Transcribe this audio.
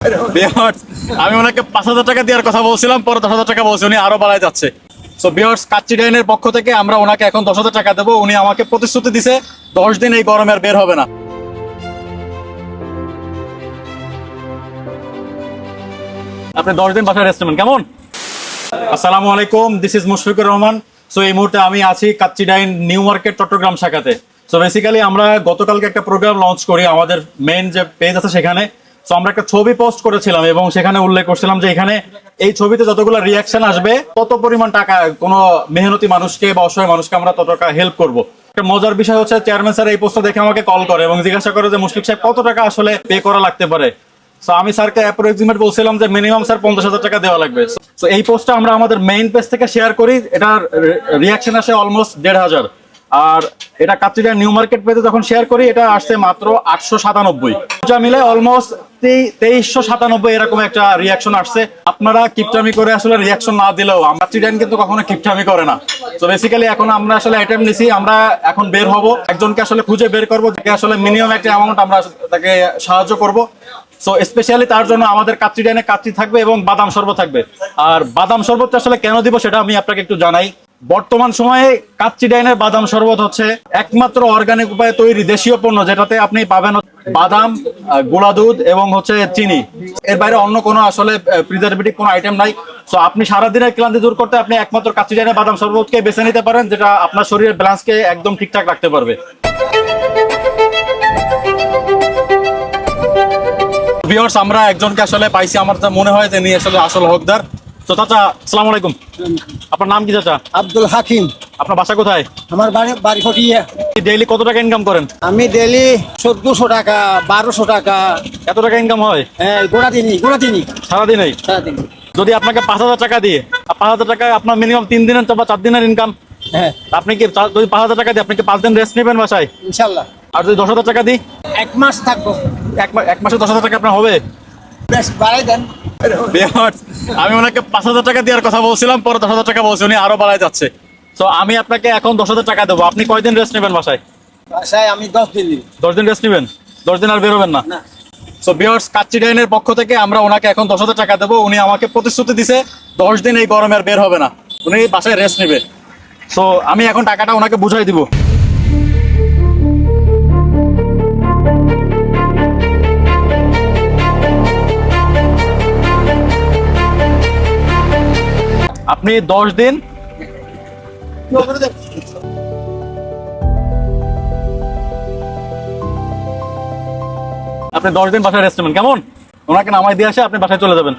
Viewers, আমি ওনাকে 5,000 টাকা দেওয়ার কথা বলছিলাম, পরে 10,000 টাকা বলছি, উনি আরো বাড়ায় যাচ্ছে। সো ভিউয়ার্স, কাচ্চি ডাইনের পক্ষ থেকে আমরা ওনাকে এখন 10,000 টাকা দেবো। উনি আমাকে প্রতিশ্রুতি দিছে 10 দিন এই গরমে আর বের হবে না। আপনি 10 দিন বাসায় রেস্ট নেবেন, কেমন? আসসালামু আলাইকুম, this is Mushfiqur Rahman. So এই মুহূর্তে আমি আছি কাচ্চি ডাইন নিউ মার্কেট চট্টগ্রাম শাখাতে। সো বেসিক্যালি আমরা গতকালকে একটা প্রোগ্রাম লঞ্চ করি আমাদের মেইন যে পেজ আছে সেখানে। সো আমরা একটা ছবি পোস্ট করেছিলাম এবং সেখানে উল্লেখ করছিলাম যে এখানে এই ছবিতে যতগুলো রিয়াকশন আসবে তত পরিমাণ টাকা কোনো মেহনতি মানুষকে বা অসহায় মানুষকে আমরা তত টাকা হেল্প করবো। একটা মজার বিষয় হচ্ছে চেয়ারম্যান স্যার এই পোস্টটা দেখে আমাকে কল করে এবং জিজ্ঞাসা করে যে মুশফিক সাহেব কত টাকা আসলে পে করা লাগতে পারে। সো আমি স্যারকে অ্যাপ্রক্সিমেট বলছিলাম যে মিনিমাম স্যার 50,000 টাকা দেওয়া লাগবে। সো এই পোস্টটা আমরা আমাদের মেইন পেজ থেকে শেয়ার করি, এটার রিয়াকশন আসে অলমোস্ট 1,500। আর এটা কাচ্চি ডাইন নিউ মার্কেট পেজে যখন শেয়ার করি এটা আসছে মাত্র 897, যা মিলে অলমোস্ট 2397 এরকম একটা রিয়াকশন আসছে। আপনারা কিপটামি করে আসলে রিয়াকশন না দিলেও কাচ্চি ডাইন কিন্তু কখনো কিপটামি করে না। তো বেসিক্যালি এখন আমরা আসলে অ্যাটেম্প নিছি, আমরা এখন বের হব, একজনকে আসলে খুঁজে বের করবো যাকে আসলে মিনিমাম একটা অ্যামাউন্ট আমরা তাকে সাহায্য করব। সো স্পেশালি তার জন্য আমাদের কাচ্চি ডাইনে কাচ্চি থাকবে এবং বাদাম শরবত থাকবে। আর বাদাম শরবতটা আসলে কেন দিব সেটা আমি আপনাকে একটু জানাই। বর্তমান সময়ে কাচ্চি ডাইনের বাদাম শরবত হচ্ছে একমাত্র অর্গানিক উপায়ে তৈরি দেশীয় পণ্য, যেটাতে আপনি পাবেন বাদাম, গুঁড়া দুধ এবং হচ্ছে চিনি। এর বাইরে অন্য কোনো আসলে প্রিজারভেটিভ কোনো আইটেম নাই। সো আপনি সারাদিনের ক্লান্তি দূর করতে আপনি একমাত্র কাচ্চি ডাইনের বাদাম শরবতকে বেছে নিতে পারেন, যেটা আপনার শরীরের ব্যালেন্সকে একদম ঠিকঠাক রাখতে পারবে। ভিউয়ার্স, আমরা একজনকে আসলে পাইছি, আমার যা মনে হয় যে নিয়ে আসলে আসল হকদার। তো চাচা, আসসালামু আলাইকুম। আপনার নাম কি চাচা? আব্দুল হাকিম। আপনার বাসা কোথায়? আমার বাড়ি ফটিয়া। ডেইলি কত টাকা ইনকাম করেন? আমি ডেলি 1400 টাকা, 1200 টাকা। এত টাকা ইনকাম হয়? হ্যাঁ, গোড়া দিনই সারাদিনেই? সারাদিন। যদি আপনাকে 5,000 টাকা দিয়ে, 5,000 টাকায় আপনার মিনিমাম 3 দিনের বা 4 দিনের ইনকাম, হ্যাঁ, আপনি কি যদি 5,000 টাকা দিয়ে আপনি কি 5 দিন রেস্ট নেবেন বাসায়? ইনশাল্লাহ। আর যদি 10,000 টাকা দিই, এক মাস থাকবো। এক মাসে 10,000 টাকা আপনার হবে? বেশ, বাড়াই দেন। ভিউয়ার্স, আমি ওনাকে 5,000 টাকা দেওয়ার কথা বলছিলাম, পরে 10,000 টাকা বলছি, উনি আরো বাড়ায় যাচ্ছে। তো আমি আপনাকে এখন 10,000 টাকা দেবো। আপনি কয়দিন রেস্ট নেবেন বাসায়? বাসায় আমি 10 দিন নিই। 10 দিন রেস্ট নেবেন? 10 দিন আর বেরোবেন না? না। সো ভিউয়ার্স, কাচ্চি ডাইনের পক্ষ থেকে আমরা ওনাকে এখন 10,000 টাকা দেবো। উনি আমাকে প্রতিশ্রুতি দিছে 10 দিন এই গরমে আর বের হবে না, উনি বাসায় রেস্ট নেবে। সো আমি এখন টাকাটা ওনাকে বুঝাই দিব। আপনি 10 দিন বাসায় রেস্ট নেবেন, কেমন? ওনাকে নামাই দিয়ে আসে আপনি বাসায় চলে যাবেন।